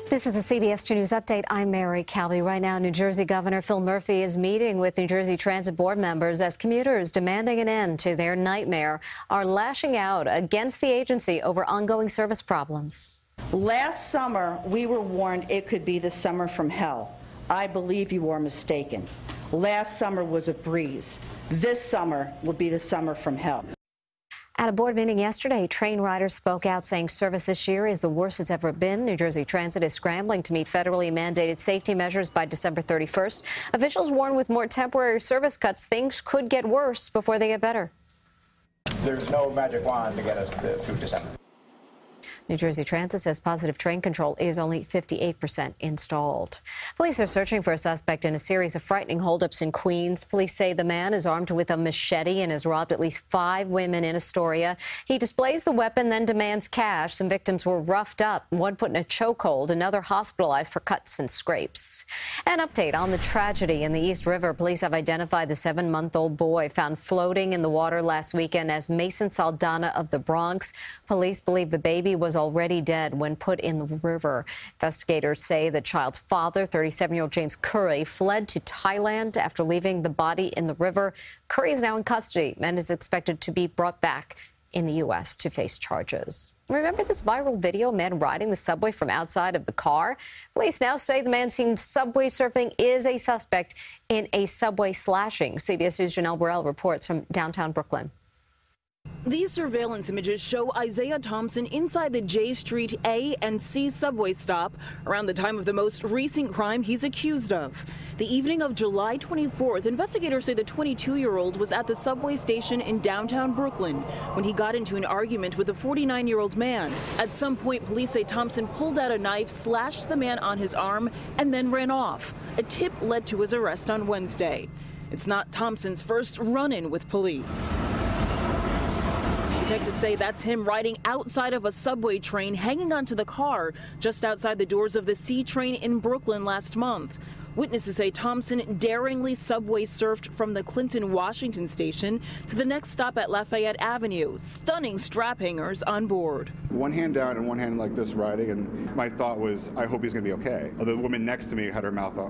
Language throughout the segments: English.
This is the CBS2 News Update. I'm Mary Calvi. Right now, New Jersey Governor Phil Murphy is meeting with New Jersey Transit Board members as commuters demanding an end to their nightmare are lashing out against the agency over ongoing service problems. Last summer, we were warned it could be the summer from hell. I believe you are mistaken. Last summer was a breeze. This summer will be the summer from hell. At a board meeting yesterday, train riders spoke out saying service this year is the worst it's ever been. New Jersey Transit is scrambling to meet federally mandated safety measures by December 31st. Officials warn with more temporary service cuts, things could get worse before they get better. There's no magic wand to get us through December. New Jersey Transit says positive train control is only 58% installed. Police are searching for a suspect in a series of frightening holdups in Queens. Police say the man is armed with a machete and has robbed at least 5 women in Astoria. He displays the weapon, then demands cash. Some victims were roughed up, one put in a chokehold, another hospitalized for cuts and scrapes. An update on the tragedy in the East River. Police have identified the 7-month-old boy found floating in the water last weekend as Mason Saldana of the Bronx. Police believe the baby was already dead when put in the river. Investigators say the child's father, 37-year-old James Curry, fled to Thailand after leaving the body in the river. Curry is now in custody and is expected to be brought back in the U.S. to face charges. Remember this viral video, man riding the subway from outside of the car? Police now say the man seen subway surfing is a suspect in a subway slashing. CBS News' Janelle Burrell reports from downtown Brooklyn. These surveillance images show Isaiah Thompson inside the J Street A and C subway stop around the time of the most recent crime he's accused of. The evening of July 24th, investigators say the 22-year-old was at the subway station in downtown Brooklyn when he got into an argument with a 49-year-old man. At some point, police say Thompson pulled out a knife, slashed the man on his arm, and then ran off. A tip led to his arrest on Wednesday. It's not Thompson's first run-in with police. Detectives say that's him riding outside of a subway train, hanging onto the car just outside the doors of the C train in Brooklyn last month. Witnesses say Thompson daringly subway surfed from the Clinton, Washington station to the next stop at Lafayette Avenue, stunning strap hangers on board. One hand down and one hand like this riding, and my thought was, I hope he's going to be okay. The woman next to me had her hand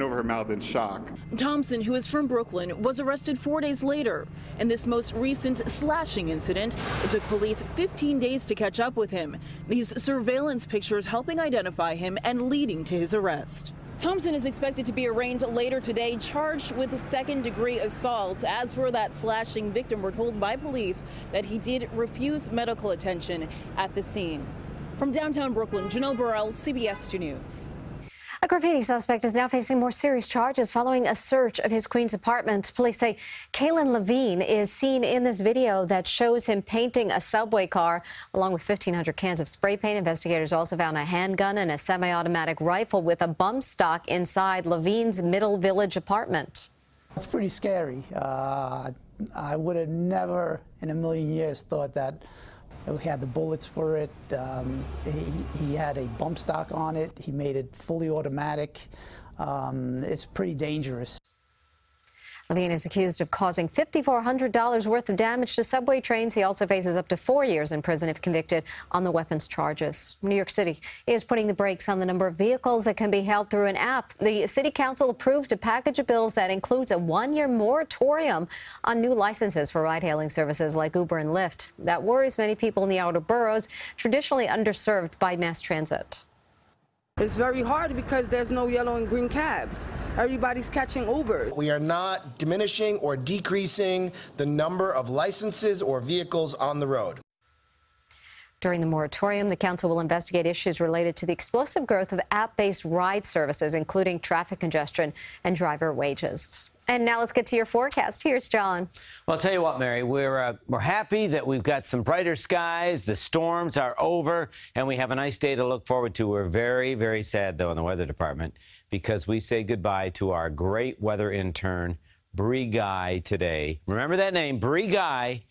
over her mouth in shock. Thompson, who is from Brooklyn, was arrested 4 days later. In this most recent slashing incident, it took police 15 days to catch up with him. These surveillance pictures helping identify him and leading to his arrest. Thompson is expected to be arraigned later today, charged with second-degree assault. As for that slashing victim, we're told by police that he did refuse medical attention at the scene. From downtown Brooklyn, Janelle Burrell, CBS 2 News. A graffiti suspect is now facing more serious charges following a search of his Queens apartment. Police say Kalen Levine is seen in this video that shows him painting a subway car along with 1,500 cans of spray paint. Investigators also found a handgun and a semi-automatic rifle with a bump stock inside Levine's Middle Village apartment. It's pretty scary. I would have never in a million years thought that we had the bullets for it. He had a bump stock on it. He made it fully automatic. It's pretty dangerous. Levine is accused of causing $5,400 worth of damage to subway trains. He also faces up to 4 years in prison if convicted on the weapons charges. New York City is putting the brakes on the number of vehicles that can be held through an app. The city council approved a package of bills that includes a 1-year moratorium on new licenses for ride-hailing services like Uber and Lyft. That worries many people in the outer boroughs, traditionally underserved by mass transit. It's very hard because there's no yellow and green cabs. Everybody's catching Uber. We are not diminishing or decreasing the number of licenses or vehicles on the road. During the moratorium, the council will investigate issues related to the explosive growth of app-based ride services, including traffic congestion and driver wages. And now let's get to your forecast. Here's John. Well, I'll tell you what, Mary, we're happy that we've got some brighter skies. The storms are over, and we have a nice day to look forward to. We're very, very sad, though, in the weather department because we say goodbye to our great weather intern, Bree Guy, today. Remember that name, Bree Guy.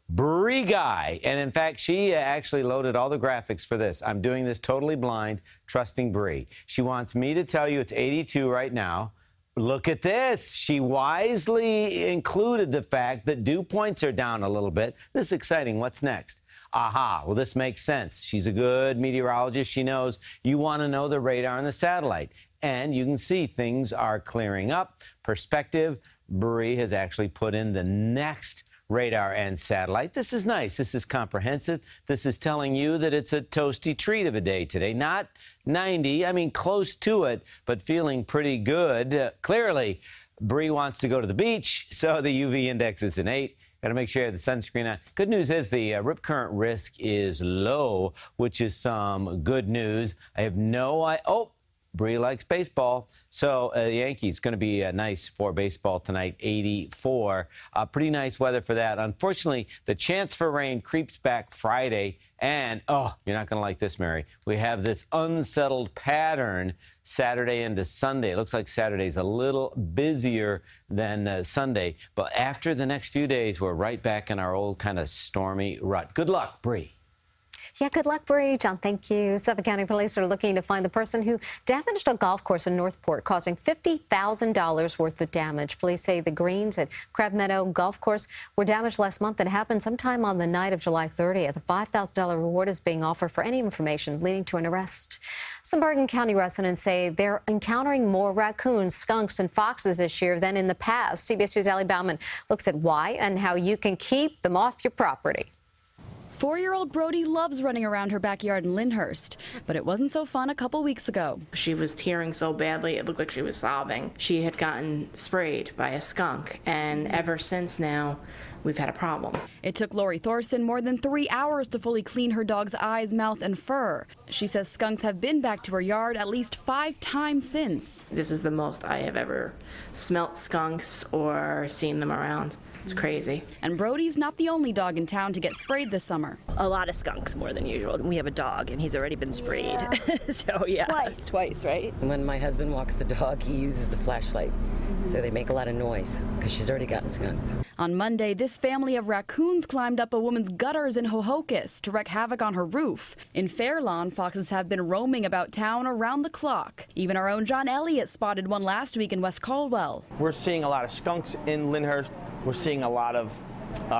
Bree Guy. And in fact, she actually loaded all the graphics for this. I'm doing this totally blind, trusting Bree. She wants me to tell you it's 82 right now. Look at this. She wisely included the fact that dew points are down a little bit. This is exciting. What's next? Aha, well, this makes sense. She's a good meteorologist. She knows you want to know the radar and the satellite. And you can see things are clearing up. Perspective, Bree has actually put in the next radar and satellite. This is nice. This is comprehensive. This is telling you that it's a toasty treat of a day today. Not 90, I mean close to it, but feeling pretty good. Clearly, Bree wants to go to the beach, so the UV index is an 8. Got to make sure you have the sunscreen on. Good news is the rip current risk is low, which is some good news. I have no idea. Oh, Bree likes baseball. So the Yankees going to be nice for baseball tonight, 84. Pretty nice weather for that. Unfortunately, the chance for rain creeps back Friday. And, oh, you're not going to like this, Mary. We have this unsettled pattern Saturday into Sunday. It looks like Saturday's a little busier than Sunday. But after the next few days, we're right back in our old kind of stormy rut. Good luck, Bree. Yeah, good luck, Bree. John, thank you. Suffolk County Police are looking to find the person who damaged a golf course in Northport, causing $50,000 worth of damage. Police say the greens at Crab Meadow Golf Course were damaged last month. It happened sometime on the night of July 30th. A $5,000 reward is being offered for any information leading to an arrest. Some Bergen County residents say they're encountering more raccoons, skunks, and foxes this year than in the past. CBS2's Ali Bauman looks at why and how you can keep them off your property. 4-year-old Brody loves running around her backyard in Lyndhurst, but it wasn't so fun a couple weeks ago. She was tearing so badly, it looked like she was sobbing. She had gotten sprayed by a skunk, and ever since now, we've had a problem. It took Lori Thorson more than 3 hours to fully clean her dog's eyes, mouth, and fur. She says skunks have been back to her yard at least 5 times since. This is the most I have ever smelt skunks or seen them around. It's crazy. And Brody's not the only dog in town to get sprayed this summer. A lot of skunks, more than usual. We have a dog, and he's already been sprayed. Yeah. So, yeah. Twice, right? When my husband walks the dog, he uses a flashlight. So they make a lot of noise because she's already gotten skunked. On Monday, this family of raccoons climbed up a woman's gutters in Hohokus to wreak havoc on her roof. In Fairlawn, foxes have been roaming about town around the clock. Even our own John Elliott spotted one last week in West Caldwell. We're seeing a lot of skunks in Lyndhurst. We're seeing a lot of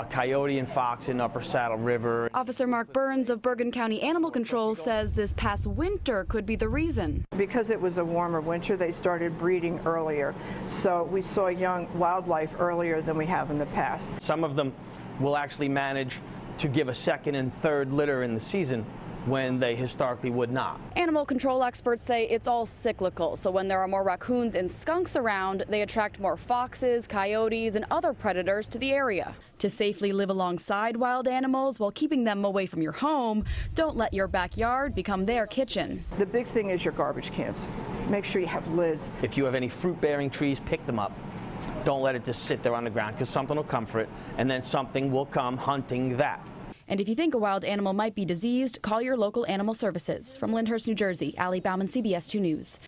coyote and fox in Upper Saddle River. Officer Mark Byrnes of Bergen County Animal Control says this past winter could be the reason. Because it was a warmer winter, they started breeding earlier. So we saw young wildlife earlier than we have in the past. Some of them will actually manage to give a second and third litter in the season when they historically would not. Animal control experts say it's all cyclical, so when there are more raccoons and skunks around, they attract more foxes, coyotes, and other predators to the area. To safely live alongside wild animals while keeping them away from your home, don't let your backyard become their kitchen. The big thing is your garbage cans. Make sure you have lids. If you have any fruit-bearing trees, pick them up. Don't let it just sit there on the ground, because something will come for it, and then something will come hunting that. And if you think a wild animal might be diseased, call your local animal services. From Lyndhurst, New Jersey, Ali Bauman, CBS 2 News.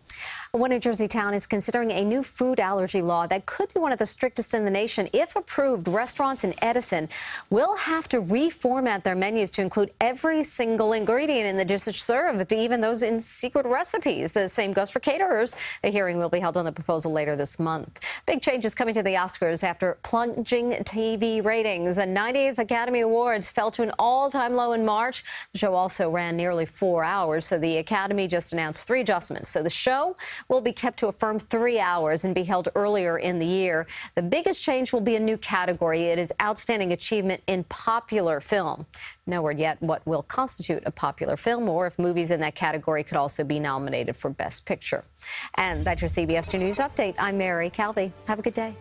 One New Jersey town is considering a new food allergy law that could be one of the strictest in the nation. If approved, restaurants in Edison will have to reformat their menus to include every single ingredient in the dish served, even those in secret recipes. The same goes for caterers. A hearing will be held on the proposal later this month. Big changes coming to the Oscars after plunging TV ratings. The 90th Academy Awards fell to an all-time low in March. The show also ran nearly 4 hours, so the Academy just announced 3 adjustments. So the show will be kept to a firm 3 hours and be held earlier in the year. The biggest change will be a new category. It is Outstanding Achievement in Popular Film. No word yet what will constitute a popular film or if movies in that category could also be nominated for Best Picture. And that's your CBS 2 News Update. I'm Mary Calvi. Have a good day.